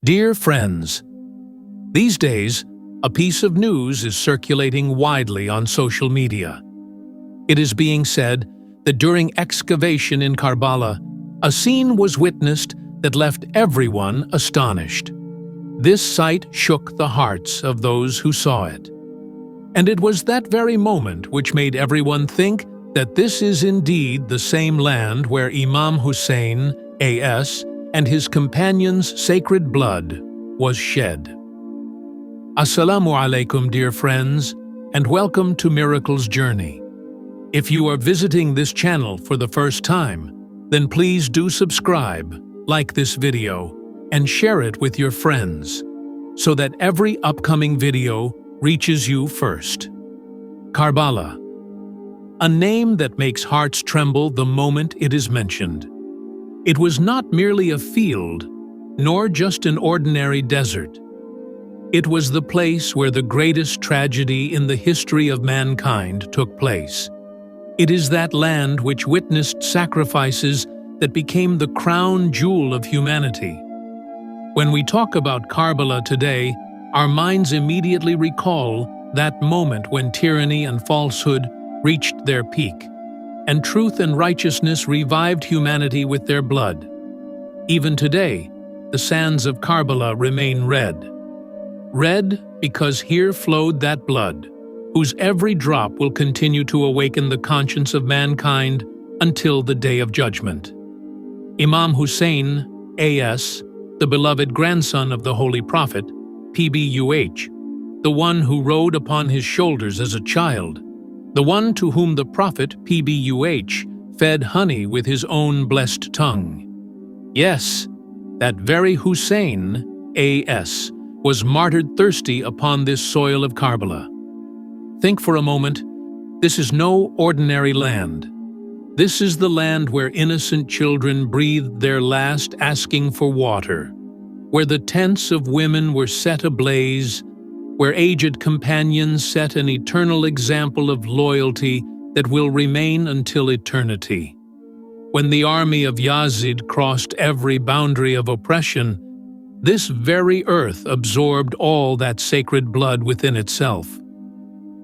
Dear friends, these days, a piece of news is circulating widely on social media. It is being said that during excavation in Karbala, a scene was witnessed that left everyone astonished. This sight shook the hearts of those who saw it. And it was that very moment which made everyone think that this is indeed the same land where Imam Hussain, A.S., and his companions' sacred blood was shed. Assalamu alaikum, dear friends, and welcome to Miracle's Journey. If you are visiting this channel for the first time, then please do subscribe, like this video, and share it with your friends, so that every upcoming video reaches you first. Karbala, a name that makes hearts tremble the moment it is mentioned. It was not merely a field, nor just an ordinary desert. It was the place where the greatest tragedy in the history of mankind took place. It is that land which witnessed sacrifices that became the crown jewel of humanity. When we talk about Karbala today, our minds immediately recall that moment when tyranny and falsehood reached their peak, and truth and righteousness revived humanity with their blood. Even today, the sands of Karbala remain red. Red because here flowed that blood, whose every drop will continue to awaken the conscience of mankind until the day of judgment. Imam Hussain, A.S., the beloved grandson of the Holy Prophet, PBUH, the one who rode upon his shoulders as a child, the one to whom the Prophet, PBUH, fed honey with his own blessed tongue. Yes, that very Hussain, A.S., was martyred thirsty upon this soil of Karbala. Think for a moment, this is no ordinary land. This is the land where innocent children breathed their last asking for water, where the tents of women were set ablaze, where aged companions set an eternal example of loyalty that will remain until eternity. When the army of Yazid crossed every boundary of oppression, this very earth absorbed all that sacred blood within itself.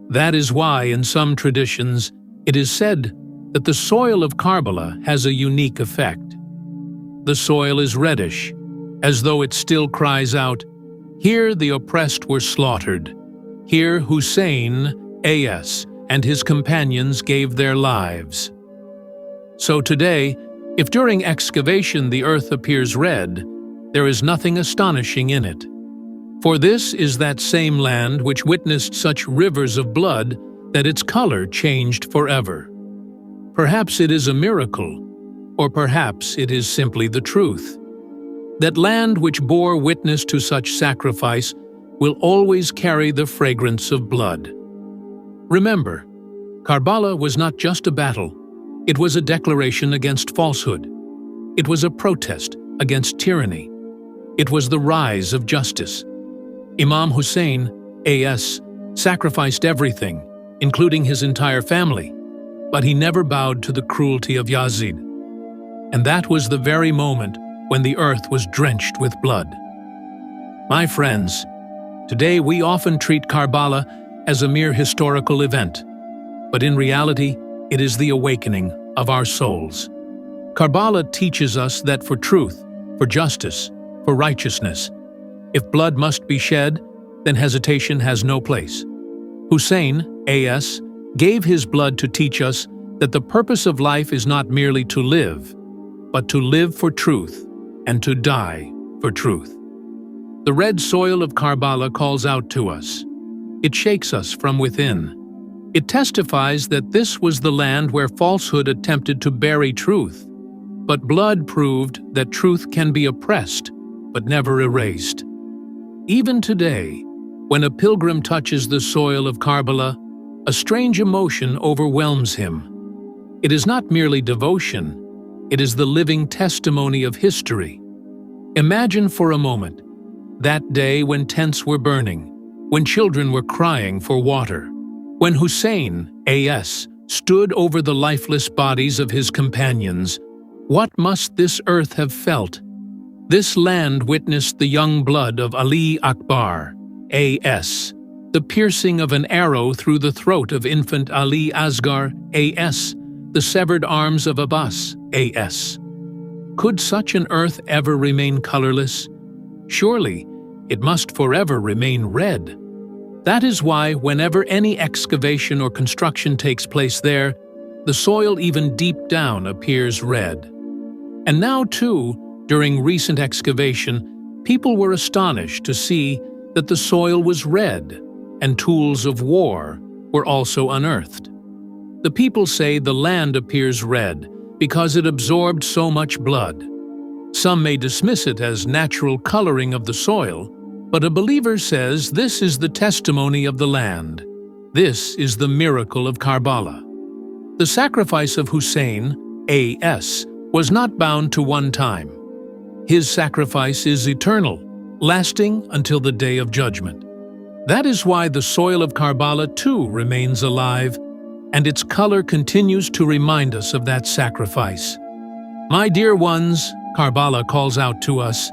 That is why, in some traditions, it is said that the soil of Karbala has a unique effect. The soil is reddish, as though it still cries out, "Here the oppressed were slaughtered. Here Hussain, A.S., and his companions gave their lives." So today, if during excavation the earth appears red, there is nothing astonishing in it. For this is that same land which witnessed such rivers of blood that its color changed forever. Perhaps it is a miracle, or perhaps it is simply the truth. That land which bore witness to such sacrifice will always carry the fragrance of blood. Remember, Karbala was not just a battle, it was a declaration against falsehood. It was a protest against tyranny. It was the rise of justice. Imam Hussain, A.S., sacrificed everything, including his entire family, but he never bowed to the cruelty of Yazid. And that was the very moment when the earth was drenched with blood. My friends, today we often treat Karbala as a mere historical event, but in reality, it is the awakening of our souls. Karbala teaches us that for truth, for justice, for righteousness, if blood must be shed, then hesitation has no place. Hussain, A.S., gave his blood to teach us that the purpose of life is not merely to live, but to live for truth and to die for truth. The red soil of Karbala calls out to us. It shakes us from within. It testifies that this was the land where falsehood attempted to bury truth, but blood proved that truth can be oppressed, but never erased. Even today, when a pilgrim touches the soil of Karbala, a strange emotion overwhelms him. It is not merely devotion, it is the living testimony of history. Imagine for a moment that day when tents were burning, when children were crying for water, when Hussain, A.S., stood over the lifeless bodies of his companions. What must this earth have felt? This land witnessed the young blood of Ali Akbar, A.S., the piercing of an arrow through the throat of infant Ali Asghar, A.S., the severed arms of Abbas, A.S. Could such an earth ever remain colorless? Surely, it must forever remain red. That is why whenever any excavation or construction takes place there, the soil even deep down appears red. And now, too, during recent excavation, people were astonished to see that the soil was red, and tools of war were also unearthed. The people say the land appears red because it absorbed so much blood. Some may dismiss it as natural coloring of the soil, but a believer says this is the testimony of the land. This is the miracle of Karbala. The sacrifice of Hussain, A.S., was not bound to one time. His sacrifice is eternal, lasting until the day of judgment. That is why the soil of Karbala too remains alive, and its color continues to remind us of that sacrifice. My dear ones, Karbala calls out to us.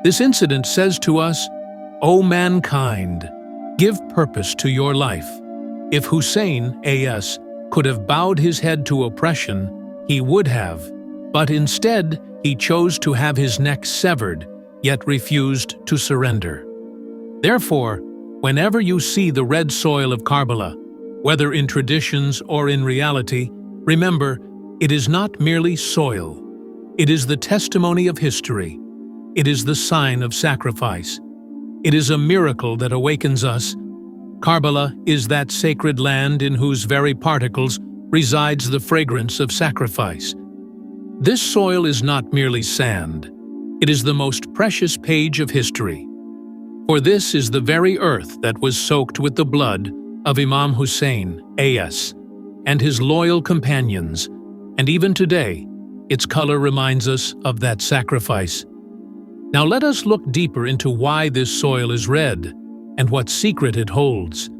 This incident says to us, O mankind, give purpose to your life. If Hussain, A.S., could have bowed his head to oppression, he would have, but instead he chose to have his neck severed, yet refused to surrender. Therefore, whenever you see the red soil of Karbala, whether in traditions or in reality, remember, it is not merely soil. It is the testimony of history. It is the sign of sacrifice. It is a miracle that awakens us. Karbala is that sacred land in whose very particles resides the fragrance of sacrifice. This soil is not merely sand. It is the most precious page of history. For this is the very earth that was soaked with the blood of Imam Hussain, A.S., and his loyal companions, and even today, its color reminds us of that sacrifice. Now let us look deeper into why this soil is red and what secret it holds.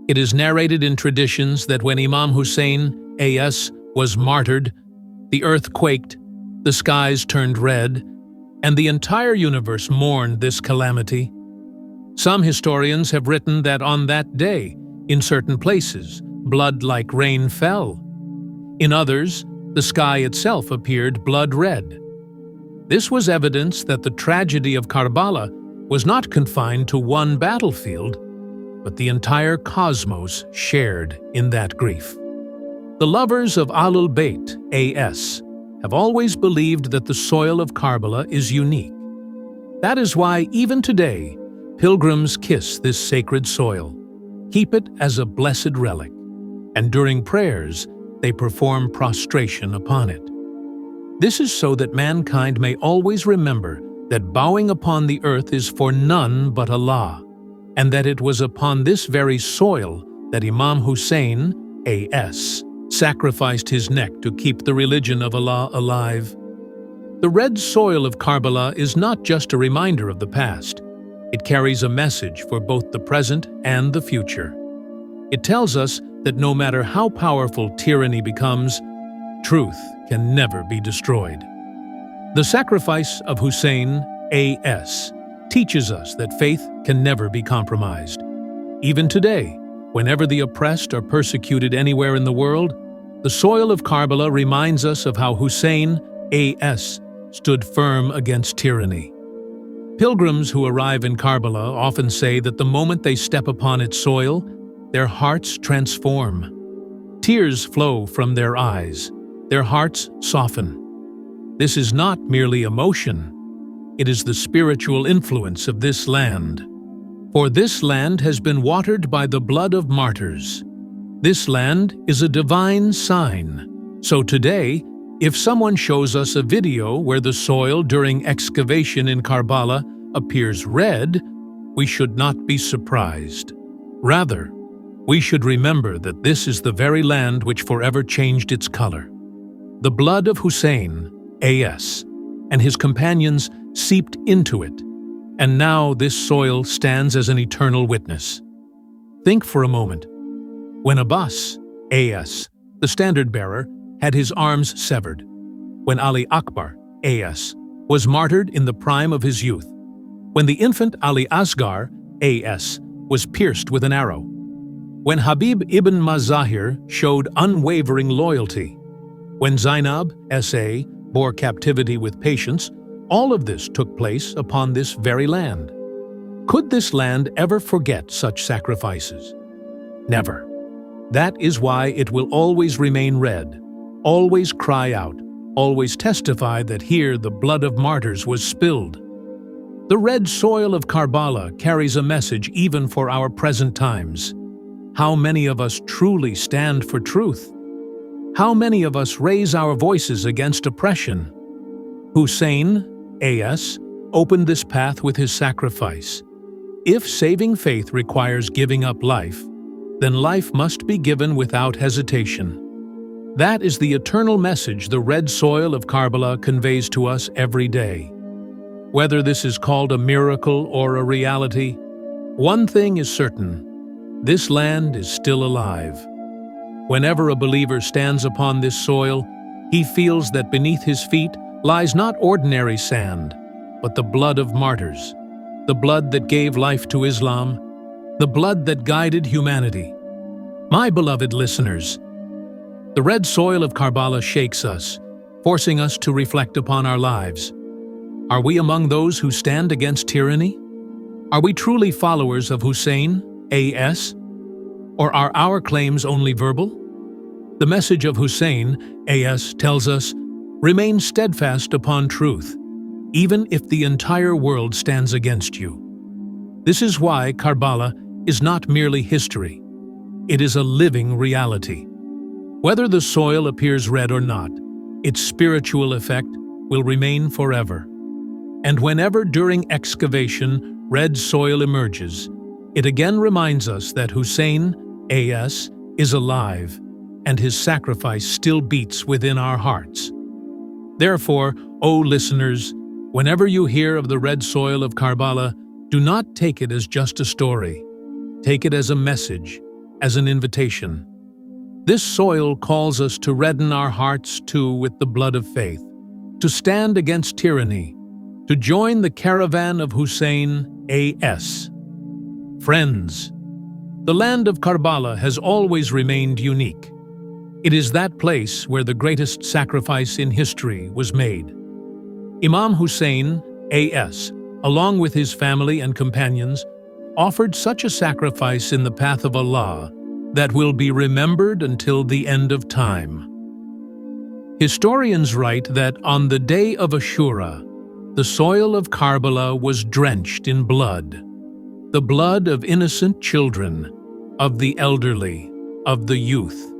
It is narrated in traditions that when Imam Hussain, A.S., was martyred, the earth quaked, the skies turned red, and the entire universe mourned this calamity. Some historians have written that on that day, in certain places, blood like rain fell. In others, the sky itself appeared blood red. This was evidence that the tragedy of Karbala was not confined to one battlefield, but the entire cosmos shared in that grief. The lovers of Ahlul Bayt, A.S., have always believed that the soil of Karbala is unique. That is why, even today, pilgrims kiss this sacred soil, keep it as a blessed relic, and during prayers, they perform prostration upon it. This is so that mankind may always remember that bowing upon the earth is for none but Allah, and that it was upon this very soil that Imam Hussain, A.S., sacrificed his neck to keep the religion of Allah alive. The red soil of Karbala is not just a reminder of the past. It carries a message for both the present and the future. It tells us that no matter how powerful tyranny becomes, truth can never be destroyed. The sacrifice of Hussain, A.S., teaches us that faith can never be compromised. Even today, whenever the oppressed are persecuted anywhere in the world, the soil of Karbala reminds us of how Hussain, A.S., stood firm against tyranny. Pilgrims who arrive in Karbala often say that the moment they step upon its soil, their hearts transform. Tears flow from their eyes. Their hearts soften. This is not merely emotion. It is the spiritual influence of this land. For this land has been watered by the blood of martyrs. This land is a divine sign. So today, if someone shows us a video where the soil during excavation in Karbala appears red, we should not be surprised. Rather, we should remember that this is the very land which forever changed its color. The blood of Hussain, A.S., and his companions seeped into it, and now this soil stands as an eternal witness. Think for a moment. When Abbas, A.S., the standard-bearer, had his arms severed, when Ali Akbar, A.S., was martyred in the prime of his youth, when the infant Ali Asghar, A.S., was pierced with an arrow, when Habib ibn Mazahir showed unwavering loyalty, when Zainab, S.A., bore captivity with patience. All of this took place upon this very land. Could this land ever forget such sacrifices? Never. That is why it will always remain red, always cry out, always testify that here the blood of martyrs was spilled. The red soil of Karbala carries a message even for our present times. How many of us truly stand for truth? How many of us raise our voices against oppression? Hussein, A.S., opened this path with his sacrifice. If saving faith requires giving up life, then life must be given without hesitation. That is the eternal message the red soil of Karbala conveys to us every day. Whether this is called a miracle or a reality, one thing is certain: this land is still alive. Whenever a believer stands upon this soil, he feels that beneath his feet lies not ordinary sand, but the blood of martyrs, the blood that gave life to Islam, the blood that guided humanity. My beloved listeners, the red soil of Karbala shakes us, forcing us to reflect upon our lives. Are we among those who stand against tyranny? Are we truly followers of Hussein, A.S.? Or are our claims only verbal? The message of Hussein, A.S., tells us, remain steadfast upon truth, even if the entire world stands against you. This is why Karbala is not merely history. It is a living reality. Whether the soil appears red or not, its spiritual effect will remain forever. And whenever during excavation red soil emerges, it again reminds us that Hussein, A.S., is alive, and his sacrifice still beats within our hearts. Therefore, O listeners, whenever you hear of the red soil of Karbala, do not take it as just a story. Take it as a message, as an invitation. This soil calls us to redden our hearts too with the blood of faith, to stand against tyranny, to join the caravan of Hussein, A.S. Friends, the land of Karbala has always remained unique. It is that place where the greatest sacrifice in history was made. Imam Hussain, A.S., along with his family and companions, offered such a sacrifice in the path of Allah that will be remembered until the end of time. Historians write that on the day of Ashura, the soil of Karbala was drenched in blood, the blood of innocent children, of the elderly, of the youth.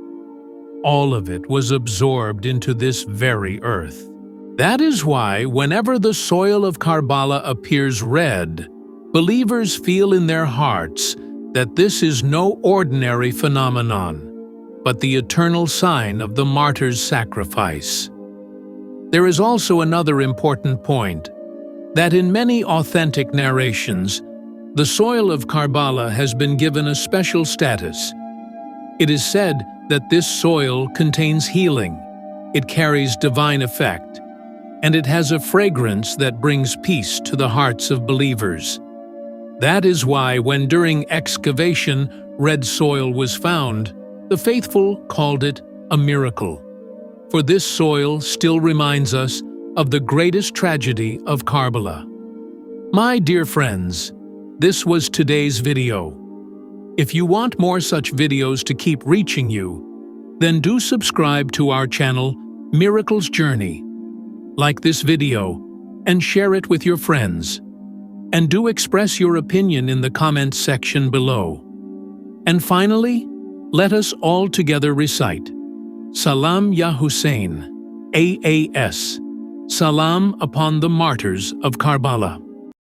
All of it was absorbed into this very earth. That is why whenever the soil of Karbala appears red, believers feel in their hearts that this is no ordinary phenomenon, but the eternal sign of the martyr's sacrifice. There is also another important point, that in many authentic narrations, the soil of Karbala has been given a special status. It is said that this soil contains healing, it carries divine effect, and it has a fragrance that brings peace to the hearts of believers. That is why when during excavation red soil was found, the faithful called it a miracle. For this soil still reminds us of the greatest tragedy of Karbala. My dear friends, this was today's video. If you want more such videos to keep reaching you, then do subscribe to our channel, Miracles Journey. Like this video and share it with your friends. And do express your opinion in the comments section below. And finally, let us all together recite Salam ya Hussein, AAS, Salam upon the martyrs of Karbala.